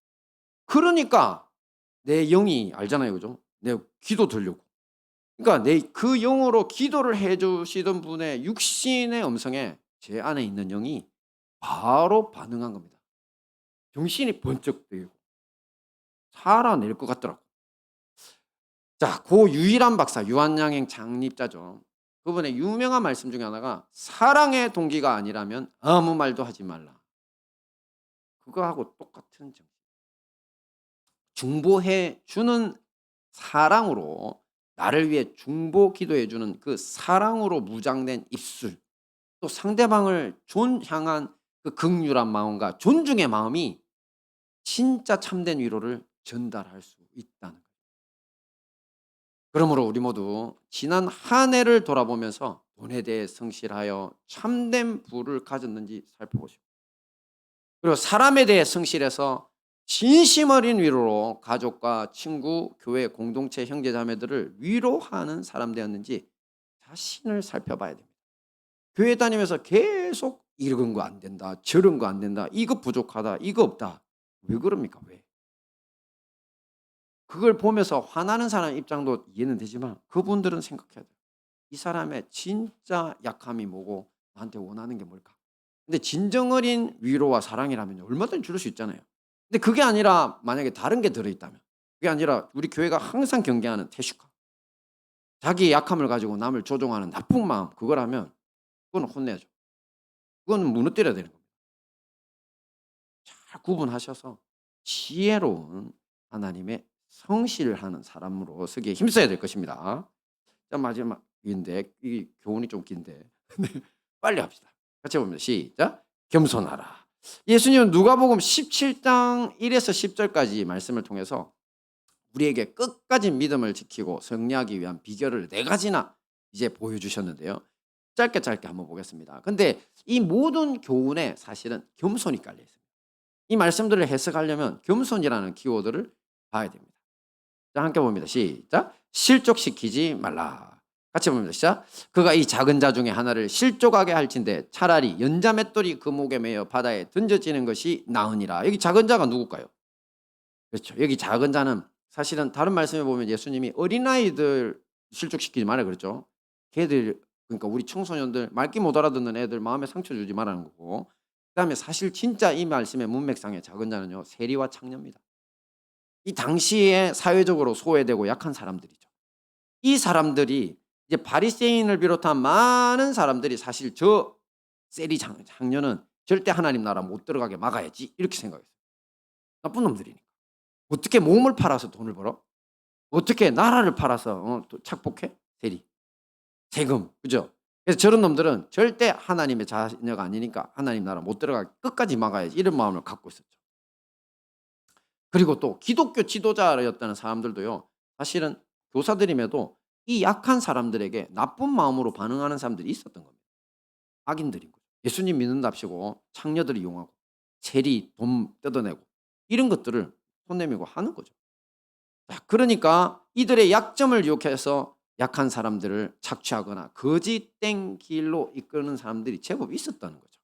그러니까 내 영이 알잖아요. 그죠? 내 기도 들려고. 그러니까 내 그 영으로 기도를 해 주시던 분의 육신의 음성에 제 안에 있는 영이 바로 반응한 겁니다. 정신이 번쩍 뜨이고 살아낼 것 같더라고요. 자, 고 유일한 박사 유한양행 창립자죠. 그분의 유명한 말씀 중에 하나가 "사랑의 동기가 아니라면 아무 말도 하지 말라." 그거하고 똑같은 정신. 중보해 주는 사랑으로 나를 위해 중보 기도해 주는 그 사랑으로 무장된 입술, 또 상대방을 향한 그 긍휼한 마음과 존중의 마음이 진짜 참된 위로를 전달할 수 있다는 거예요. 그러므로 우리 모두 지난 한 해를 돌아보면서 돈에 대해 성실하여 참된 부를 가졌는지 살펴보시고, 그리고 사람에 대해 성실해서 진심 어린 위로로 가족과 친구, 교회 공동체 형제자매들을 위로하는 사람 되었는지 자신을 살펴봐야 됩니다. 교회 다니면서 계속 이런 거 안 된다, 저런 거 안 된다, 이거 부족하다, 이거 없다. 왜 그럽니까? 왜? 그걸 보면서 화나는 사람 입장도 이해는 되지만 그분들은 생각해야 돼요. 이 사람의 진짜 약함이 뭐고 나한테 원하는 게 뭘까? 근데 진정 어린 위로와 사랑이라면 얼마든지 줄 수 있잖아요. 근데 그게 아니라 만약에 다른 게 들어있다면, 그게 아니라 우리 교회가 항상 경계하는 태식화, 자기의 약함을 가지고 남을 조종하는 나쁜 마음, 그거라면 그건 혼내야죠. 그건 무너뜨려야 되는 겁니다. 잘 구분하셔서 지혜로운 하나님의 성실하는 사람으로 서기에 힘써야 될 것입니다. 자, 마지막인데 이 교훈이 좀 긴데 네, 빨리 합시다. 같이 봅니다. 시작. 겸손하라. 예수님은 누가복음 17장 1에서 10절까지 말씀을 통해서 우리에게 끝까지 믿음을 지키고 승리하기 위한 비결을 4가지나 이제 보여주셨는데요. 짧게 짧게 한번 보겠습니다. 근데 이 모든 교훈에 사실은 겸손이 깔려 있습니다. 이 말씀들을 해석하려면 겸손이라는 키워드를 봐야 됩니다. 자, 함께 봅니다. 시작. 실족시키지 말라. 같이 봅니다. 시작. 그가 이 작은 자 중에 하나를 실족하게 할진대 차라리 연자맷돌이 그 목에 매어 바다에 던져지는 것이 나으니라. 여기 작은 자가 누굴까요? 그렇죠. 여기 작은 자는 사실은 다른 말씀에 보면 예수님이 어린아이들 실족시키지 말라 그랬죠. 걔들, 그러니까 우리 청소년들, 말귀 못 알아듣는 애들 마음에 상처 주지 말라는 거고, 그다음에 사실 진짜 이 말씀의 문맥상의 작은 자는요, 세리와 창녀입니다. 이 당시에 사회적으로 소외되고 약한 사람들이죠. 이 사람들이 이제 바리새인을 비롯한 많은 사람들이 사실 저 세리 장녀는 절대 하나님 나라 못 들어가게 막아야지 이렇게 생각했어요. 나쁜 놈들이니까. 어떻게 몸을 팔아서 돈을 벌어? 어떻게 나라를 팔아서 또 착복해? 세리. 세금. 그죠? 그래서 저런 놈들은 절대 하나님의 자녀가 아니니까 하나님 나라 못 들어가게 끝까지 막아야지 이런 마음을 갖고 있었죠. 그리고 또 기독교 지도자였다는 사람들도요, 사실은 교사들임에도 이 약한 사람들에게 나쁜 마음으로 반응하는 사람들이 있었던 겁니다. 악인들인 거죠. 예수님 믿는답시고 창녀들을 이용하고 세리 돈 뜯어내고 이런 것들을 손 내밀고 하는 거죠. 자, 그러니까 이들의 약점을 이용해서 약한 사람들을 착취하거나 거짓된 길로 이끄는 사람들이 제법 있었다는 거죠.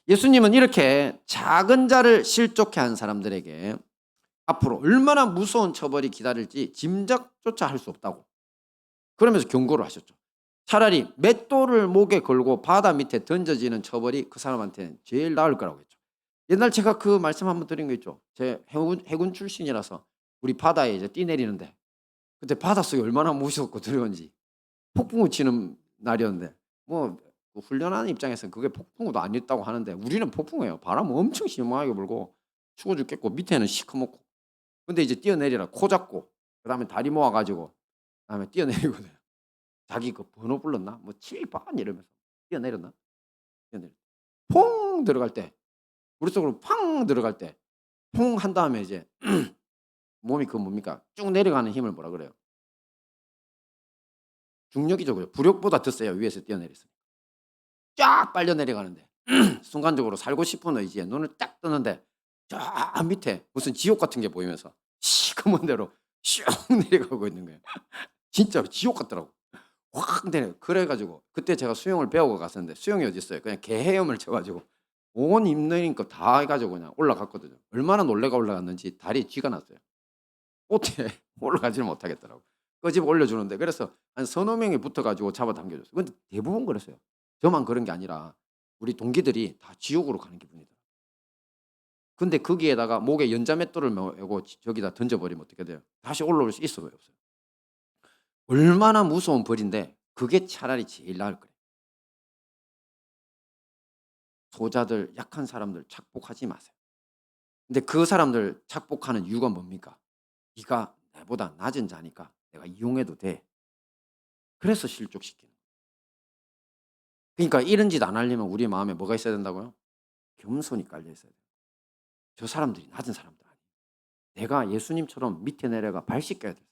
예수님은 이렇게 작은 자를 실족해 한 사람들에게 앞으로 얼마나 무서운 처벌이 기다릴지 짐작조차 할 수 없다고, 그러면서 경고를 하셨죠. 차라리 맷돌을 목에 걸고 바다 밑에 던져지는 처벌이 그 사람한테는 제일 나을 거라고 했죠. 옛날 제가 그 말씀 한번 드린 거 있죠. 제 해군 출신이라서 우리 바다에 이제 뛰내리는데 그때 바닷속이 얼마나 무섭고 두려운지 폭풍우 치는 날이었는데 뭐 훈련하는 입장에서는 그게 폭풍우도 아니었다고 하는데 우리는 폭풍우예요. 바람 엄청 심하게 불고 추워 죽겠고 밑에는 시커멓고 근데 이제 뛰어내리라 코 잡고 그다음에 다리 모아 가지고 그다음에 뛰어내리거든요. 자기 그 번호 불렀나? 뭐 7번 이러면서 뛰어내렸나? 뛰어내렸 퐁 들어갈 때 물속으로 팡 들어갈 때 퐁 한 다음에 이제 몸이 그 뭡니까? 쭉 내려가는 힘을 뭐라 그래요? 중력이죠. 그죠? 부력보다 더 세요. 위에서 뛰어내렸으니까. 쫙 빨려 내려가는데 순간적으로 살고 싶은 의지에 눈을 딱 뜨는데 저 밑에 무슨 지옥 같은 게 보이면서 시커먼 데로 슉 내려가고 있는 거예요. 진짜로 지옥 같더라고. 확 내려. 그래 가지고 그때 제가 수영을 배우고 갔었는데 수영이 어디 있어요. 그냥 개 헤엄을 쳐 가지고 온 입내니까 다 해 가지고 그냥 올라갔거든요. 얼마나 놀래가 올라갔는지 다리에 쥐가 났어요. 보트에 올라가지를 못하겠더라고. 끄집어 올려주는데 그래서 한 서너 명이 붙어 가지고 잡아당겨줬어요. 근데 대부분 그랬어요. 저만 그런 게 아니라 우리 동기들이 다 지옥으로 가는 기분이더라고요. 근데 거기에다가 목에 연자맷돌을 메고 저기다 던져버리면 어떻게 돼요? 다시 올라올 수 있어요 없어요? 얼마나 무서운 벌인데 그게 차라리 제일 나을 거예요. 소자들 약한 사람들 착복하지 마세요. 근데 그 사람들 착복하는 이유가 뭡니까? 네가 내보다 낮은 자니까 내가 이용해도 돼. 그래서 실족시키는. 그러니까 이런 짓 안 하려면 우리 마음에 뭐가 있어야 된다고요? 겸손이 깔려 있어야 돼요. 저 사람들이 낮은 사람들 아니에요. 내가 예수님처럼 밑에 내려가 발 씻겨야 돼요.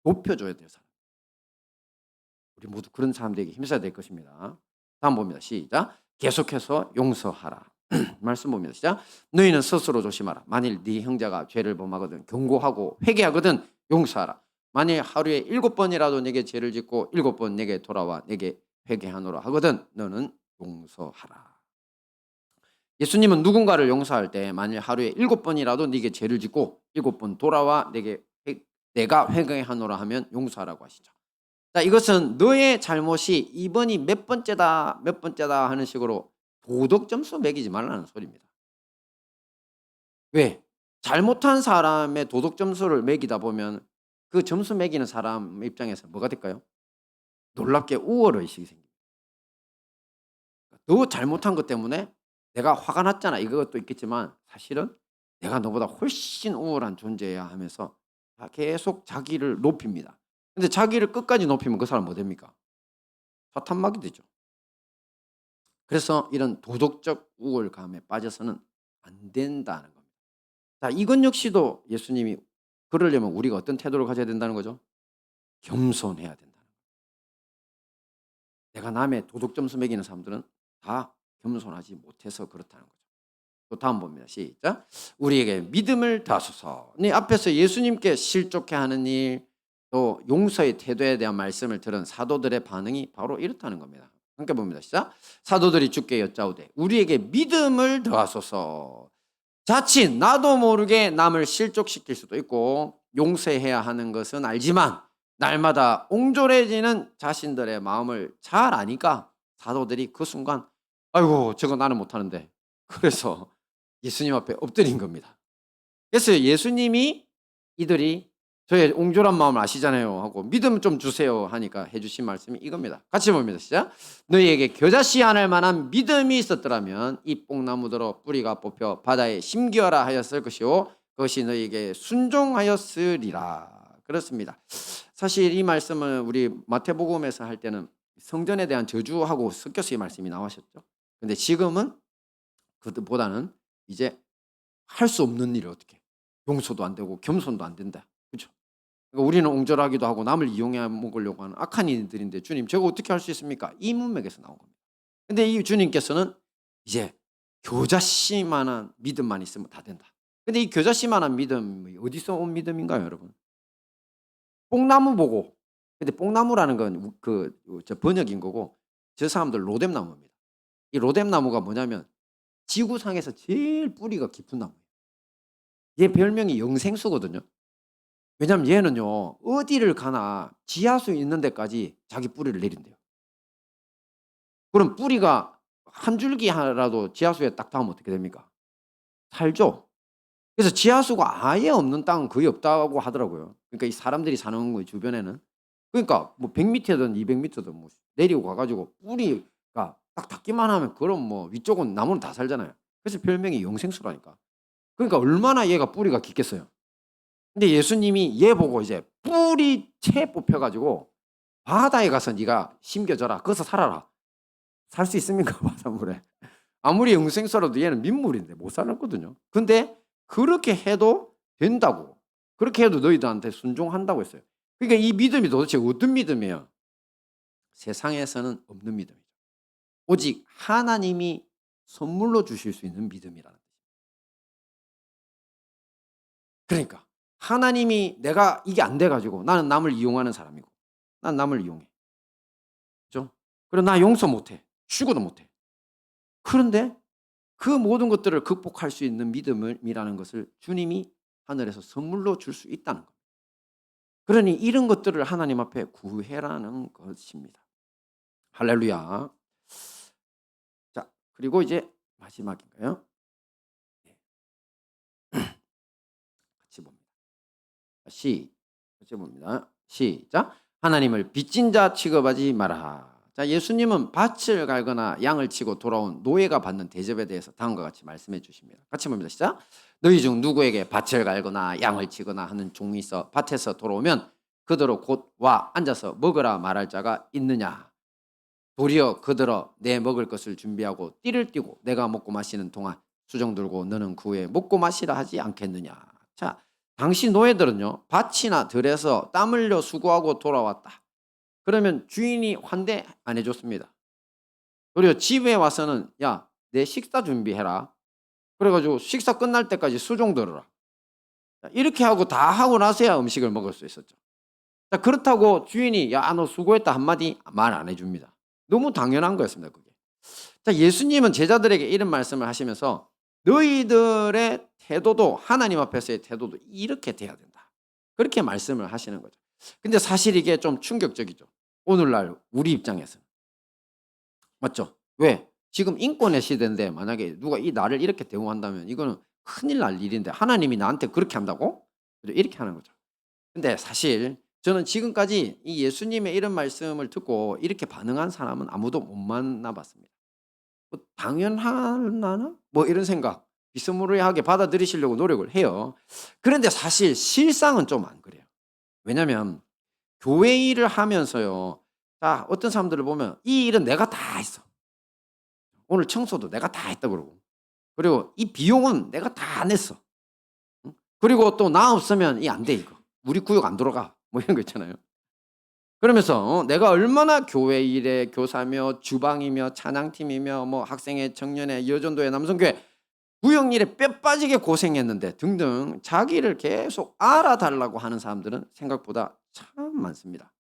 높여줘야 돼요. 사람. 우리 모두 그런 사람들에게 힘써야 될 것입니다. 다음 봅니다. 시작. 계속해서 용서하라. 말씀 봅니다. 시작. 너희는 스스로 조심하라. 만일 네 형제가 죄를 범하거든 경고하고 회개하거든 용서하라. 만일 하루에 7번이라도 내게 죄를 짓고 7번 내게 돌아와 내게 회개하노라 하거든 너는 용서하라. 예수님은 누군가를 용서할 때 만일 하루에 7번이라도 네게 죄를 짓고 7번 돌아와 내가 회개하노라 하면 용서하라고 하시죠. 자, 이것은 너의 잘못이 이번이 몇 번째다 몇 번째다 하는 식으로 도덕 점수 매기지 말라는 소리입니다. 왜? 잘못한 사람의 도덕 점수를 매기다 보면 그 점수 매기는 사람 입장에서 뭐가 될까요? 놀랍게 우월의식이 생깁니다. 너 잘못한 것 때문에 내가 화가 났잖아. 이것도 있겠지만 사실은 내가 너보다 훨씬 우월한 존재야 하면서 계속 자기를 높입니다. 근데 자기를 끝까지 높이면 그 사람 뭐 됩니까? 사탄막이 되죠. 그래서 이런 도덕적 우월감에 빠져서는 안 된다는 겁니다. 자, 이건 역시도 예수님이 그러려면 우리가 어떤 태도를 가져야 된다는 거죠? 겸손해야 된다는 거예요. 내가 남의 도덕 점수 매기는 사람들은 다 겸손하지 못해서 그렇다는 거죠. 또 다음 봅니다. 시작. 우리에게 믿음을 다소서. 네 앞에서 예수님께 실족해 하는 일, 또 용서의 태도에 대한 말씀을 들은 사도들의 반응이 바로 이렇다는 겁니다. 함께 봅니다. 시작. 사도들이 주께 여짜오되 우리에게 믿음을 더하소서. 자칫 나도 모르게 남을 실족시킬 수도 있고 용서해야 하는 것은 알지만 날마다 옹졸해지는 자신들의 마음을 잘 아니까 사도들이 그 순간 아이고 저거 나는 못하는데 그래서 예수님 앞에 엎드린 겁니다. 그래서 예수님이 이들이 저의 옹졸한 마음을 아시잖아요 하고 믿음 좀 주세요 하니까 해주신 말씀이 이겁니다. 같이 봅니다. 시작. 너희에게 겨자씨 하늘 만한 믿음이 있었더라면 이 뽕나무더러 뿌리가 뽑혀 바다에 심기어라 하였을 것이요 그것이 너희에게 순종하였으리라. 그렇습니다. 사실 이 말씀을 우리 마태복음에서 할 때는 성전에 대한 저주하고 섞여서 이 말씀이 나오셨죠. 근데 지금은 그보다는 이제 할 수 없는 일을 어떻게 용서도 안 되고 겸손도 안 된다. 그렇죠? 그러니까 우리는 옹졸하기도 하고 남을 이용해 먹으려고 하는 악한 이들인데 주님 저거 어떻게 할 수 있습니까? 이 문맥에서 나온 겁니다. 근데 이 주님께서는 이제 겨자씨만한 믿음만 있으면 다 된다. 근데 이 겨자씨만한 믿음이 어디서 온 믿음인가요, 여러분? 뽕나무 보고. 근데 뽕나무라는 건 저 번역인 거고 저 사람들 로뎀나무입니다. 이 로뎀나무가 뭐냐면 지구상에서 제일 뿌리가 깊은 나무예요. 얘 별명이 영생수거든요. 왜냐하면 얘는요. 어디를 가나 지하수에 있는 데까지 자기 뿌리를 내린대요. 그럼 뿌리가 한 줄기 하나라도 지하수에 딱 닿으면 어떻게 됩니까? 살죠. 그래서 지하수가 아예 없는 땅은 거의 없다고 하더라고요. 그러니까 이 사람들이 사는 거 주변에는. 그러니까 뭐 100 미터든 200 미터든 뭐 내리고 가 가지고 뿌리가 딱 닿기만 하면 그럼 뭐 위쪽은 나무는 다 살잖아요. 그래서 별명이 영생수라니까. 그러니까 얼마나 얘가 뿌리가 깊겠어요. 근데 예수님이 얘 보고 이제 뿌리채 뽑혀 가지고 "바다에 가서 네가 심겨져라. 거기서 살아라." 살 수 있습니까? 바닷물에. 아무리 영생수라도 얘는 민물인데 못 살았거든요. 근데 그렇게 해도 된다고. 그렇게 해도 너희들한테 순종한다고 했어요. 그러니까 이 믿음이 도대체 어떤 믿음이에요? 세상에서는 없는 믿음이죠. 오직 하나님이 선물로 주실 수 있는 믿음이라는 거예요. 그러니까 하나님이 내가 이게 안 돼 가지고 나는 남을 이용하는 사람이고 난 남을 이용해. 그죠? 그리고 나 용서 못 해. 죽어도 못 해. 그런데 그 모든 것들을 극복할 수 있는 믿음이라는 것을 주님이 하늘에서 선물로 줄 수 있다는 겁니다. 그러니 이런 것들을 하나님 앞에 구해라는 것입니다. 할렐루야. 자, 그리고 이제 마지막인가요? 네, 같이 봅니다. 같이 봅니다. 시작. 하나님을 빚진 자 취급하지 마라. 자, 예수님은 밭을 갈거나 양을 치고 돌아온 노예가 받는 대접에 대해서 다음과 같이 말씀해 주십니다. 같이 봅니다. 시작. 너희 중 누구에게 밭을 갈거나 양을 치거나 하는 종이 있어 밭에서 돌아오면 그대로 곧 와 앉아서 먹으라 말할 자가 있느냐. 도리어 그들어 내 먹을 것을 준비하고 띠를 띠고 내가 먹고 마시는 동안 수종 들고 너는 그 후에 먹고 마시라 하지 않겠느냐. 자, 당시 노예들은요 밭이나 들에서 땀 흘려 수고하고 돌아왔다. 그러면 주인이 환대 안 해줬습니다. 그리고 집에 와서는 야, 내 식사 준비해라. 그래가지고 식사 끝날 때까지 수종 들어라. 이렇게 하고 다 하고 나서야 음식을 먹을 수 있었죠. 자, 그렇다고 주인이 야, 너 수고했다 한마디 말 안 해줍니다. 너무 당연한 거였습니다. 그게. 자, 예수님은 제자들에게 이런 말씀을 하시면서 너희들의 태도도 하나님 앞에서의 태도도 이렇게 돼야 된다. 그렇게 말씀을 하시는 거죠. 근데 사실 이게 좀 충격적이죠. 오늘날 우리 입장에서는. 맞죠? 왜? 지금 인권의 시대인데 만약에 누가 이 나를 이렇게 대우한다면 이거는 큰일 날 일인데 하나님이 나한테 그렇게 한다고? 이렇게 하는 거죠. 근데 사실 저는 지금까지 이 예수님의 이런 말씀을 듣고 이렇게 반응한 사람은 아무도 못 만나 봤습니다. 뭐 '당연하나?' 뭐 이런 생각 비스무리하게 받아들이시려고 노력을 해요. 그런데 사실 실상은 좀 안 그래요. 왜냐면 교회 일을 하면서요. 자, 어떤 사람들을 보면 "이 일은 내가 다 했어. 오늘 청소도 내가 다 했다." 그러고. 그리고 "이 비용은 내가 다 냈어." 응? 그리고 또 "나 없으면 이 안 돼 이거. 우리 구역 안 돌아가." 뭐 이런 거 있잖아요. 그러면서 내가 얼마나 교회 일에 교사며 주방이며 찬양팀이며 뭐 학생회, 청년회, 여전도회, 남성교회 구역 일에 뼈 빠지게 고생했는데 등등 자기를 계속 알아달라고 하는 사람들은 생각보다 참 많습니다.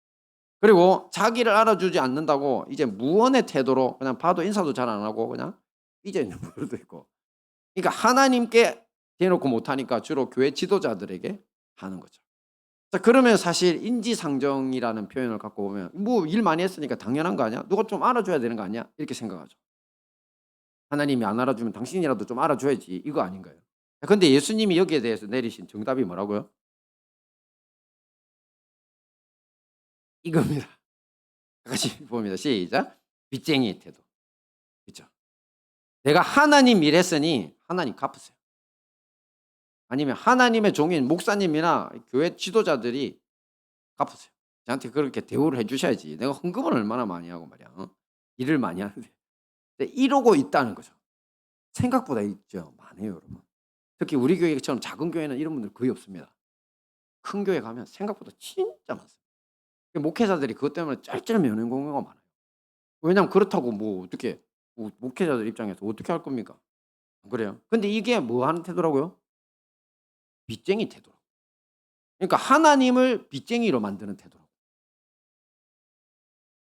그리고 자기를 알아주지 않는다고 이제 무언의 태도로 그냥 봐도 인사도 잘 안 하고 그냥 삐져 있는 분들도 있고. 그러니까 하나님께 대놓고 못하니까 주로 교회 지도자들에게 하는 거죠. 자, 그러면 사실 인지상정이라는 표현을 갖고 보면 '뭐 일 많이 했으니까 당연한 거 아니야? 누가 좀 알아줘야 되는 거 아니야?' 이렇게 생각하죠. '하나님이 안 알아주면 당신이라도 좀 알아줘야지.' 이거 아닌가요? 근데 예수님이 여기에 대해서 내리신 정답이 뭐라고요? 이겁니다. 같이 봅니다. 시작. 빚쟁이의 태도. 그죠? 내가 하나님 일 했으니 하나님 갚으세요. 아니면 하나님의 종인 목사님이나 교회 지도자들이 갚으세요. 저한테 그렇게 대우를 해 주셔야지. 내가 헌금을 얼마나 많이 하고 말이야. 어? 일을 많이 하는데. 근데 이러고 있다는 거죠. 생각보다 있죠. 많아요, 여러분. 특히 우리 교회처럼 작은 교회는 이런 분들 거의 없습니다. 큰 교회 가면 생각보다 진짜 많습니다. 목회자들이 그것 때문에 쩔쩔 매는 경우가 많아요. 왜냐하면 그렇다고 뭐 어떻게 목회자들 입장에서 어떻게 할 겁니까? 안 그래요? 근데 이게 뭐 하는 태도라고요? 빚쟁이 태도라고. 그러니까 하나님을 빚쟁이로 만드는 태도라고.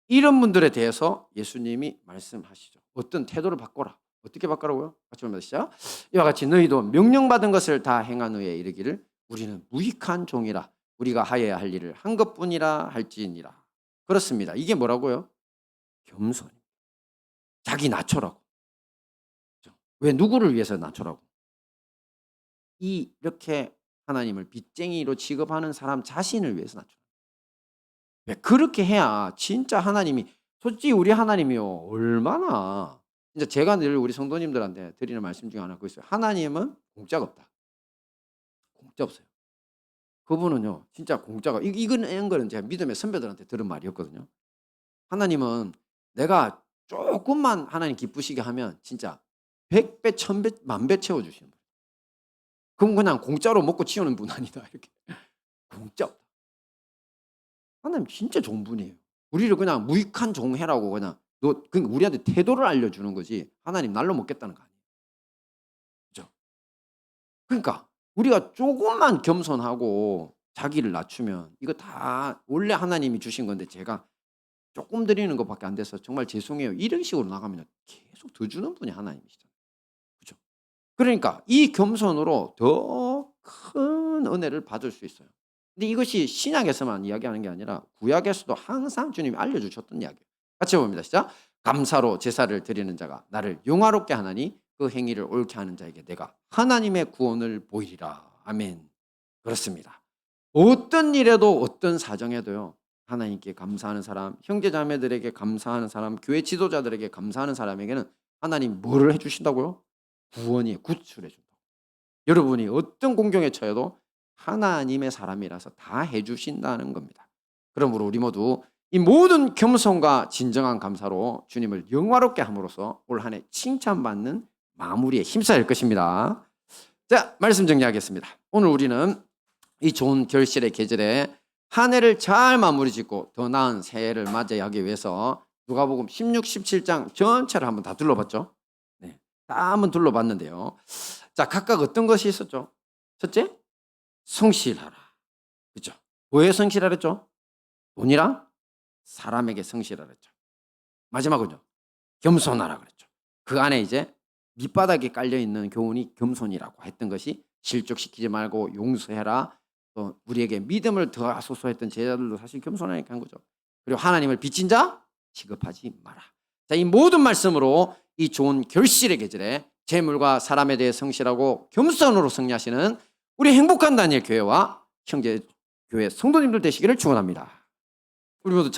이런 분들에 대해서 예수님이 말씀하시죠. 어떤 태도를 바꿔라. 어떻게 바꾸라고요? 같이 보면 시작. 이와 같이 너희도 명령받은 것을 다 행한 후에 이르기를 우리는 무익한 종이라 우리가 하여야 할 일을 한 것뿐이라 할지니라. 그렇습니다. 이게 뭐라고요? 겸손. 자기 낮춰라고. 그죠? 왜 누구를 위해서 낮춰라고? 이렇게 하나님을 빚쟁이로 취급하는 사람 자신을 위해서 낮춰. 왜 그렇게 해야 진짜 하나님이 솔직히 우리 하나님이요 얼마나 진짜 제가 늘 우리 성도님들한테 드리는 말씀 중에 하나 그거 있어요. 하나님은 공짜가 없다. 공짜 없어요. 그분은요 진짜 공짜가 이건 거는 제가 믿음의 선배들한테 들은 말이었거든요. 하나님은 내가 조금만 하나님 기쁘시게 하면 진짜 100배, 1000배, 10,000배 채워주시는 거예요. 그럼 그냥 공짜로 먹고 치우는 분 아니다 이렇게. 공짜 없다. 하나님 진짜 좋은 분이에요. 우리를 그냥 무익한 종해라고 그냥 그러니까 우리한테 태도를 알려주는 거지 하나님 날로 먹겠다는 거 아니에요. 그죠? 그러니까 우리가 조금만 겸손하고 자기를 낮추면 이거 다 원래 하나님이 주신 건데 제가 조금 드리는 것밖에 안 돼서 정말 죄송해요. 이런 식으로 나가면 계속 더 주는 분이 하나님이시잖아요. 그죠? 그러니까 이 겸손으로 더 큰 은혜를 받을 수 있어요. 근데 이것이 신약에서만 이야기하는 게 아니라 구약에서도 항상 주님이 알려주셨던 이야기예요. 같이 봅니다. 시작. 감사로 제사를 드리는 자가 나를 영화롭게 하나니 그 행위를 옳게 하는 자에게 내가 하나님의 구원을 보이리라. 아멘. 그렇습니다. 어떤 일에도 어떤 사정에도요. 하나님께 감사하는 사람, 형제자매들에게 감사하는 사람, 교회 지도자들에게 감사하는 사람에게는 하나님 뭐를 해주신다고요? 구원이 구출해 준다. 여러분이 어떤 공경에 처해도 하나님의 사람이라서 다 해주신다는 겁니다. 그러므로 우리 모두 이 모든 겸손과 진정한 감사로 주님을 영화롭게 함으로써 올 한 해 칭찬받는 마무리에 힘써야 할 것입니다. 자, 말씀 정리하겠습니다. 오늘 우리는 이 좋은 결실의 계절에 한 해를 잘 마무리 짓고 더 나은 새해를 맞이하기 위해서 누가복음 16, 17장 전체를 한번 다 둘러봤죠. 네, 다 한번 둘러봤는데요. 자, 각각 어떤 것이 있었죠? 첫째, 성실하라. 그렇죠? 뭐에 성실하라 했죠? 돈이랑 사람에게 성실하라 했죠. 마지막은요. 겸손하라 그랬죠. 그 안에 이제 밑바닥에 깔려 있는 교훈이 겸손이라고 했던 것이 실족시키지 말고 용서해라. 또 우리에게 믿음을 더하소서 했던 제자들도 사실 겸손하니까 한 거죠. 그리고 하나님을 빚진 자 취급하지 마라. 자, 이 모든 말씀으로 이 좋은 결실의 계절에 재물과 사람에 대해 성실하고 겸손으로 승리하시는 우리 행복한 다니엘 교회와 형제 교회 성도님들 되시기를 축원합니다. 우리 모두